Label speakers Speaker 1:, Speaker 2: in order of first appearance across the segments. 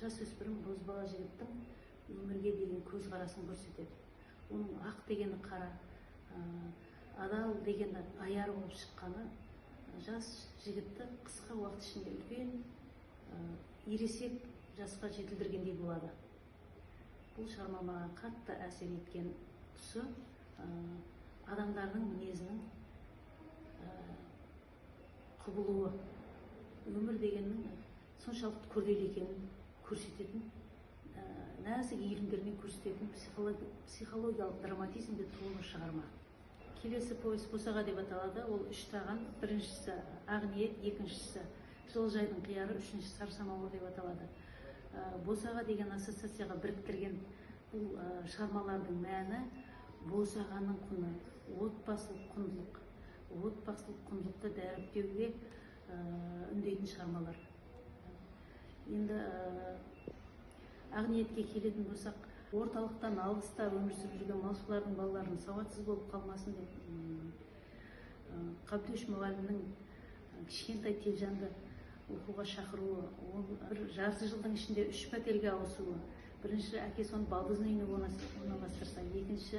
Speaker 1: жасөспірім бозбала жігіттің өмірге деген көзқарасын көрсетеді. Оның ақ дегені қара, адал дегені аяр болып шыққаны жас жігітті қысқа уақыт ішінде үлкен ересек жасқа жетілдіргендей болады. Бұл шығарма маған қатты әсер еткен тұсы адамдардың мінезінің құбылуы, өмір дегеннің соншалықты күрделі екенін көрсететін, нәзік иірімдермен көрсететін психологиялық драматизмде толы шығарма. Келесі повесть «Босаға» деп аталады. Ол үш таған, біріншісі «Ақ ниет», екіншісі «Жылыжайдың қияры», үшіншісі «Сары самауыр» деп аталады. Босаға деген ассоциацияға біріктірген бұл шығармалардың мәні босағаның құны, отбасылық құндылық, отбасылық құндылықты дәріптеуге үндейтін шығармалар. Енді Ақ ниетке келетін болсақ, орталықтан алыста өмір сүріп жүрген малшылардың балаларының сауатсыз болып қалмасын деп Қабдөш мұғалімнің кішкентай Телжанды оқуға шақыруы, бір жарты жылдың ішінде 3 пәтерге ауысуы. Бірінші әкесі оны балдыздың үйіне орналастырса, екінші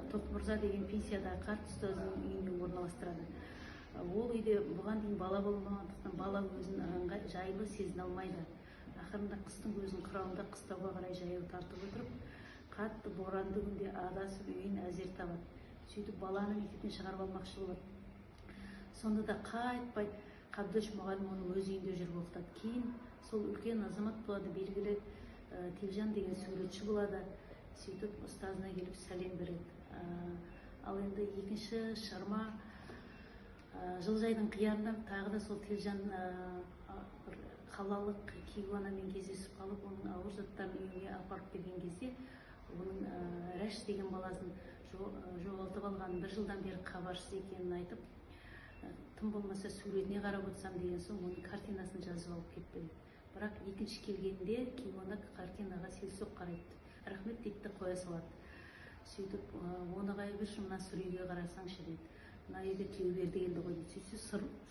Speaker 1: Тоқмырза деген пенсиядағы қарт ұстаздың үйіне орналастырады. Ол үйде бұған дейін бала болмағандықтан бала өзін жайлы сезіне алмайды. Ақырында қыстың көзінің қырауында қыстауға қарай жаяу тартып отырып, қатты боранды күнде адасып үйін әзер табады. Сөйтіп баланы мектептен шығарып алмақшы болады. Сонда да қайтпай Қабдөш мұғалім оны өз үйінде жүріп оқытады. Кейін сол үлкен азамат болады, белгілі Телжан деген суретші болады. Сөйтіп ұстазына келіп сәлем береді. Ал енді екінші шығарма Жылыжайдың қиярында тағы да сол Телжан қалалық кейуанамен кездесіп қалып, оның ауыр заттарын үйіне апарып берген кезде, оның Рәш деген баласын жоғалтып алғанын, 1 жылдан бері хабарсыз екенін айтып, тым болмаса суретіне қарап отырсам деген соң, оның картинасын жазып алып келіп береді. Бірақ екінші келгенде кейуана картинаға селсоқ қарайды. Рахмет дейді де қоя салады. Сөйтіп, оны қайыр берші, мына сұр үйге қарасаңшы дейді. Мына үйде тілеуберді келді ғой дейді. Сөйтсе,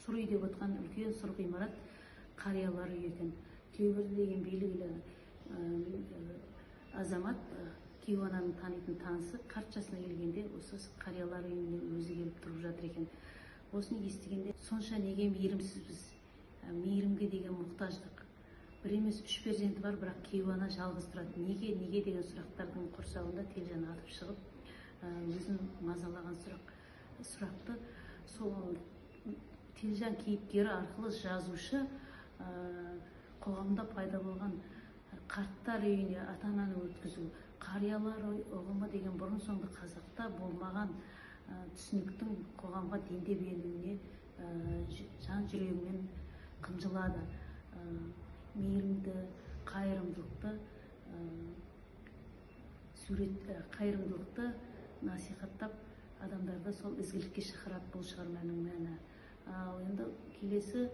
Speaker 1: сұр үй деп отқан үлкен сұр ғимарат қариялар үйі екен. Тілеуберді деген белгілі азамат, кейуананың танитын танысы, қарт жасына келгенде осы қариялар үйіне өзі келіп тұрып жатыр екен. Осыны естігенде, сонша неге мейірімсізбіз, мейірімге деген мұқтаждық. Бір емес 3 перзенті бар, бірақ кейуана жалғыз тұрады. Неге деген сұрақтардың құрсауында Телжан атып шығып, өзін мазалаған сұрақты сол Телжан кейіпкері арқылы жазушы қоғамда пайда болған қарттар үйіне ата-ананы өткізу, қариялар ұғымы деген бұрын соңды қазақта болмаған түсініктің қоғамға дендеп енуіне жан жүрегімен қынжылады. Мейірімді, қайырымдылықты насихаттап, адамдарды сол ізгілікке шақырады бұл шығарманың мәні. Ал енді келесі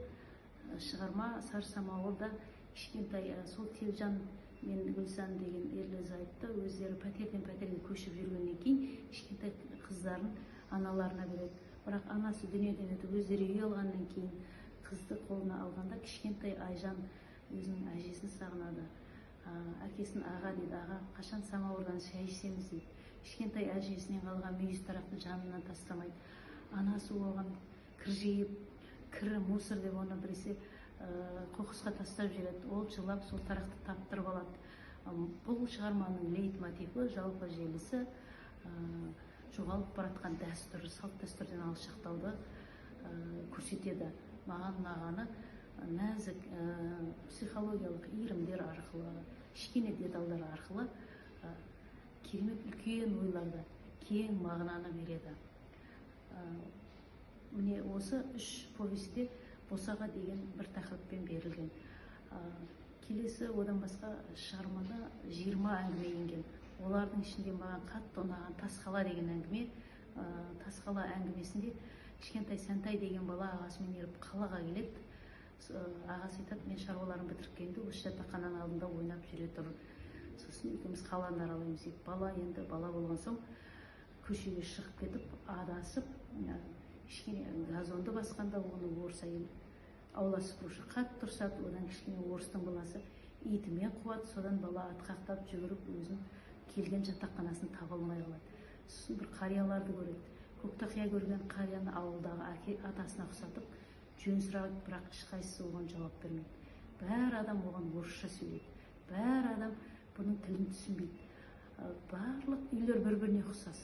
Speaker 1: шығарма «Сары самауырда» кішкентай сол Телжан мен Гүлсан деген ерлі-зайыпты өздері пәтерден пәтерге көшіп жүргеннен кейін кішкентай қыздарын аналарына береді. Бірақ анасы дүниеден өтіп өздері үй алғаннан кейін қызды қолына алғанда кішкентай Айжан өзінің әжесін сағынады. Әкесін аға дейді, аға қашан самауырдан шай ішеміз дейді. Кішкентай әжесінен қалған мүйіз тарақты жанынан тастамайды. Анасы оған кір жиып, кірі мусор деп оны біресе қоқысқа тастап жібереді. Ол жылап сол тарақты таптырып алады. Бұл шығарманың лейтмотиві, жалпы желісі жоғалып баратқан дәстүр, салт дәстүрден алшақтауды көрсетеді. Маған ұнағаны нәзік психологиялық иірімдер арқылы, кішкене детальдар арқылы керемет үлкен ойларды, кең мағынаны береді. Міне осы 3 повестте Босаға деген бір тақырыппен берілген. Келесі одан басқа шығармада 20 әңгіме енген. Олардың ішінде маған қатты ұнаған Тасқала деген әңгіме. Тасқала әңгімесінде кішкентай Сәнтай деген бала ағасымен еріп қалаға келеді. Ағасы айтады, мен шаруаларым бітіріп келгенде осы жатақхананың алдында ойнап жүре тұр. Сосын екеуміз қаланы аралаймыз дейді. Бала енді бала болған соң көшеге шығып кетіп, адасып, кішкене газонды басқанда оны орыс әйел аула сыпырушы қатты тұрсады, одан кішкене орыстың баласы итімен қуады, содан бала атқақтап жүгіріп өзін келген жатақханасын таба алмай қалады. Сосын бір қарияларды көреді. Көктақия көрген қарияны ауылдағы атасына ұқсатып жөн сұрайды, бірақ ешқайсысы оған жауап бермейді. Бәрі адам оған орысша сөйлейді. Бәрі адам бұның тілін түсінбейді. Барлық үйлер бір-біріне ұқсас.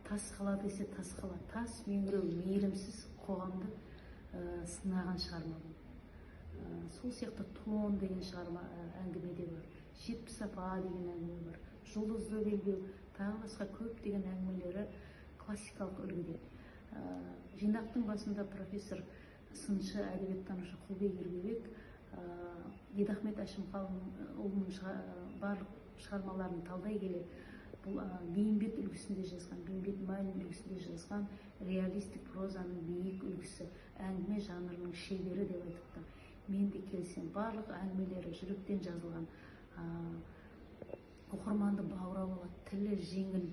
Speaker 1: Тас қала десе тас қала, тас меңіреу, мейірімсіз қоғамды сынаған шығарма бұл. Сол сияқты тон деген шығарма әңгімеде бар. 70 апа деген әңгіме бар. Жұлдызды белбеу, тағы басқа көп деген әңгімелері классикалық үлгіде. Жинақтың басында профессор сыншы әдебиеттанушы Құлбек Ергебек Дидахмет Әшімханұлының барлық шығармаларын талдай келе, бұл бейімбет үлгісінде жазған, бейімбет Майлин үлгісінде жазған реалистік прозаның биік үлгісі, әңгіме жанрының шебері деп айтыпты. Мен де келсем, барлық әңгімелері жүректен жазылған, оқырманды баурап алады, тілі жеңіл,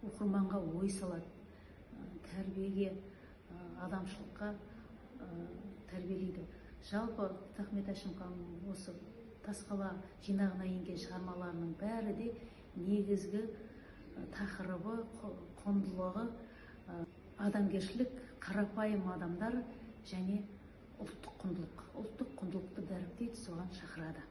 Speaker 1: оқырманға ой салады, тәрбиеге, адамшылыққа тәрбиелейді. Жалпы Дидахмет Әшімханның осы Тасқала жинағына енген шығармаларының бәрі де негізгі тақырыбы, құндылығы адамгершілік, қарапайым адамдар және ұлттық құндылық. Ұлттық құндылықты дәріптейді, соған шақырады.